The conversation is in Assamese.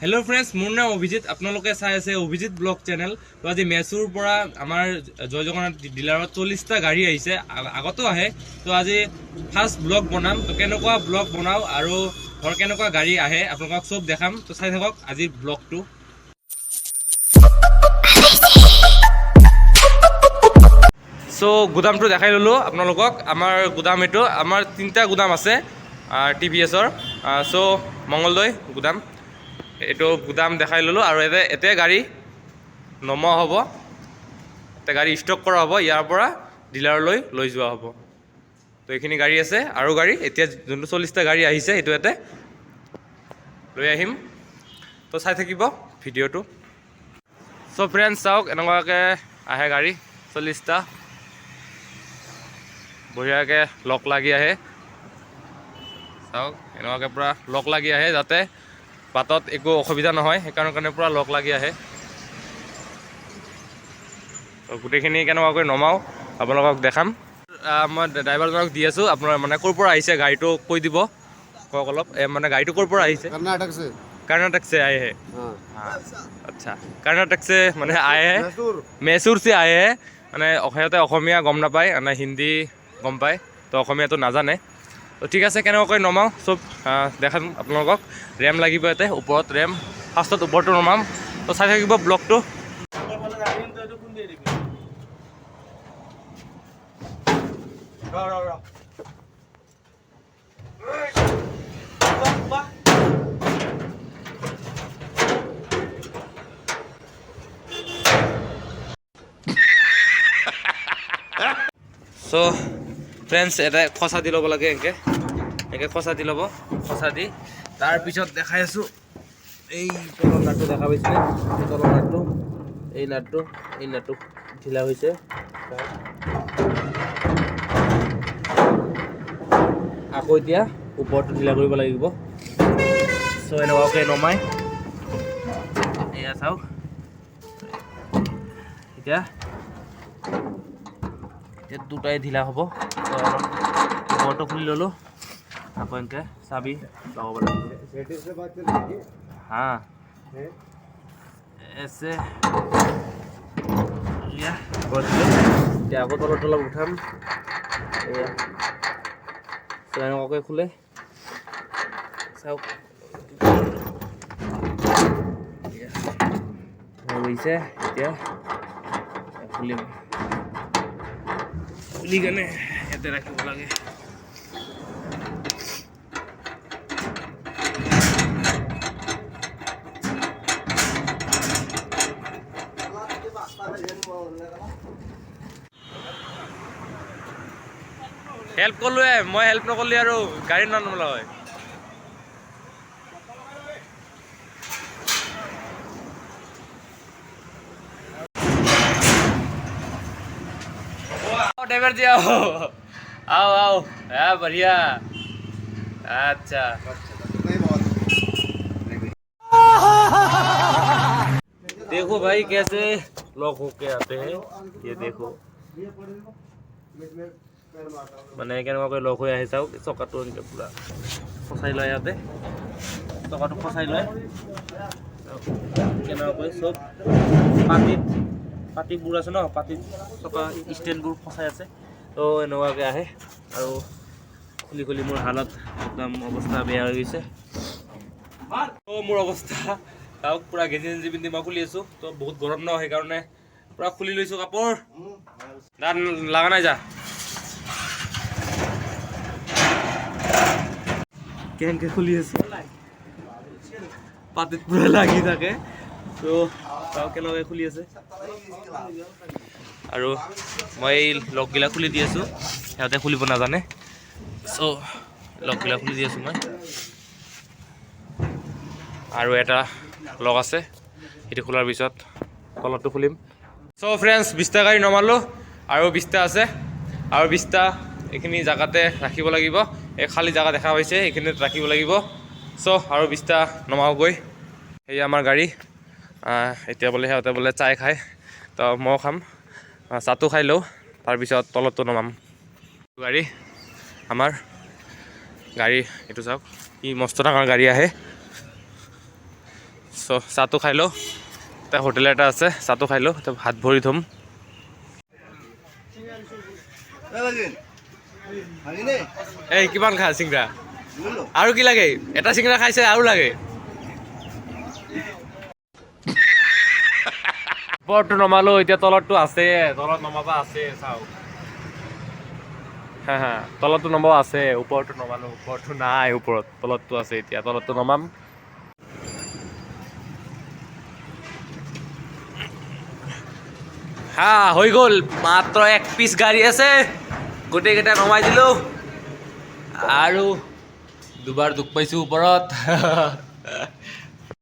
हेलो फ्रेंड्स, मोर नाम अभिजित। आपलोके चाই আছে अभिजित ब्लॉग चैनल। तो आज मेसुर পৰা আমাৰ জয় জগন্নাথ ডিলাৰত 40টা গাড়ী আহিছে, আগতো আহে। তো আজি ফাৰ্স্ট ব্লগ বনাম। তো কেনেকুৱা ব্লগ বনাও আৰু ধৰ কেনেকুৱা গাড়ী আহে আপোনালোকক সব দেখাম। তো চাই থাকক আজি ব্লগটো। সো গুদামটো দেখাই ললো আপোনালোকক। আমাৰ গুদাম এইটো, আমাৰ 3টা গুদাম আছে টিভিএছৰ। সো মঙ্গলদৈ গুদাম, এইটো গুদাম দেখাই ললো। আৰু এতে গাড়ী নমোৱা হ'ব, এতে গাড়ী ষ্টক কৰা হ'ব, ইয়াৰ পৰা ডিলাৰলৈ লৈ যোৱা হ'ব। তো এইখিনি গাড়ী আছে আৰু গাড়ী এতিয়া যোনটো 40টা গাড়ী আহিছে সেইটো ইয়াতে লৈ আহিম। তো চাই থাকিব ভিডিঅ'টো। চ' ফ্ৰেণ্ডছ চাওক, এনেকুৱাকৈ আহে গাড়ী 40টা, বঢ়িয়াকৈ লক লাগি আহে। চাওক এনেকুৱাকৈ পূৰা লক লাগি আহে, যাতে বাটত একো অসুবিধা নহয়, সেইকাৰণে পূৰা লক লাগি আহে। গোটেইখিনি কেনেকুৱাকৈ নমাওঁ আপোনালোকক দেখাম। মই ড্ৰাইভাৰজনক দি আছোঁ, আপোনাৰ মানে ক'ৰ পৰা আহিছে গাড়ীটো কৈ দিব, কওক অলপ। মানে গাড়ীটো ক'ৰ পৰা আহিছে? कर्नाटक से आए हैं। हाँ अच्छा, कर्नाटक से মানে आए हैं, मैसूर से आए हैं। মানে সিহঁতে অসমীয়া গম নাপায়, মানে হিন্দী গম পায়, তো অসমীয়াটো নাজানে। তো ঠিক আছে, কেনেকুৱাকৈ নমাওঁ চব দেখাম আপোনালোকক। ৰেম লাগিব ইয়াতে, ওপৰত ৰেম, ফাৰ্ষ্টত ওপৰটো নমাম। তো চাই থাকিব ব্লগটো। সো ফ্ৰেণ্ডছ, এটা খচা দি ল'ব লাগে, এনেকৈ খচা দি ল'ব। খচা দি তাৰপিছত দেখাই আছোঁ, এই তলৰ নাটটো দেখা পাইছিলে, এই তলৰ নাটটো, এই নাটটো ঢিলা হৈছে। আকৌ এতিয়া ওপৰটো ঢিলা কৰিব লাগিব। চ' এনেকুৱাকৈ নমাই এয়া চাওক। এতিয়া দুটাই ঢিলা হ'ব। ওপৰটো খুলি ল'লোঁ, আকৌ এনেকৈ চাবি লগাব লাগিব। হা এছে এতিয়া আকৌ তলত অলপ উঠাম। এয়া এনেকুৱাকৈ খোলে, চাওক হৈছে। এতিয়া খুলিম, খুলি কেনে ইয়াতে ৰাখিব লাগে। হেল্প কৰিলোৱে, মই হেল্প নকৰিলে আৰু গাড়ী ননমলা হয়। ड्राइवर जी आओ आओ आओ, बढ़िया। अच्छा देखो भाई कैसे लॉक होके आते हैं, ये देखो মানে কেনেকুৱাকৈ লক হৈ আহি চাওক। চকাটো এনেকৈ পূৰা ফচাই লয়, ইয়াতে চকাটো ফচাই লয় কেনেকুৱাকৈ। চব পাতিবোৰ আছে ন, পাতিত চকা ষ্টেণ্ডবোৰ ফচাই আছে। তো এনেকুৱাকৈ আহে। আৰু খুলি খুলি মোৰ হালত একদম অৱস্থা বেয়া হৈ গৈছে। তো মোৰ অৱস্থা চাওক, পূৰা গেঞ্জি চেঞ্জি পিন্ধি মই খুলি আছোঁ। তো বহুত গৰম ন, সেইকাৰণে পূৰা খুলি লৈছোঁ কাপোৰ। দাঁত লগা নাই, যা কেনেকৈ খুলি আছোঁ, পাতিত পূৰা লাগি থাকে। তো চাওক কেনেকৈ খুলি আছে। আৰু মই এই লকগিলা খুলি দি আছোঁ, সিহঁতে খুলিব নাজানে। চ' লকগিলা খুলি দি আছোঁ মই। আৰু এটা লক আছে, সেইটো খোলাৰ পিছত তলতটো খুলিম। চ' ফ্ৰেণ্ডছ, 20টা গাড়ী নমালোঁ, আৰু 20টা আছে। আৰু 20টা এইখিনি জেগাতে ৰাখিব লাগিব। এই খালী জেগা দেখা পাইছে, এইখিনিত ৰাখিব লাগিব। চ' আৰু 20টা নমাওঁগৈ। সেই আমাৰ গাড়ী এতিয়া বোলে সিহঁতে বোলে চাই খায়, তো ময়ো খাম। চাহটো খাই লওঁ, তাৰপিছত তলতটো নমাম। গাড়ী আমাৰ গাড়ী এইটো চাওক, কি মস্ত ডাঙৰ গাড়ী আহে। চ' চাহটো খাই লওঁ, এতিয়া হোটেল এটা আছে, চাহটো খাই লওঁ, এতিয়া হাত ভৰি ধুম। এই কিমান খা চিংৰা? আৰু কি লাগে? এটা চিংৰা খাইছে আৰু লাগে? ওপৰতটো নমালো, এতিয়া তলতটো আছে, তলত নমাবা আছে, চাওক। হা হা, তলতটো নমাব আছে, ওপৰতটো নমালো, ওপৰতটো নাই, ওপৰত তলতটো আছে, এতিয়া তলতটো নমাম। হা হৈ গ'ল, মাত্ৰ 1 পিচ গাড়ী আছে, গোটেইকেইটা নমাই দিলো আৰু দুবাৰ দুখ পাইছোঁ ওপৰত।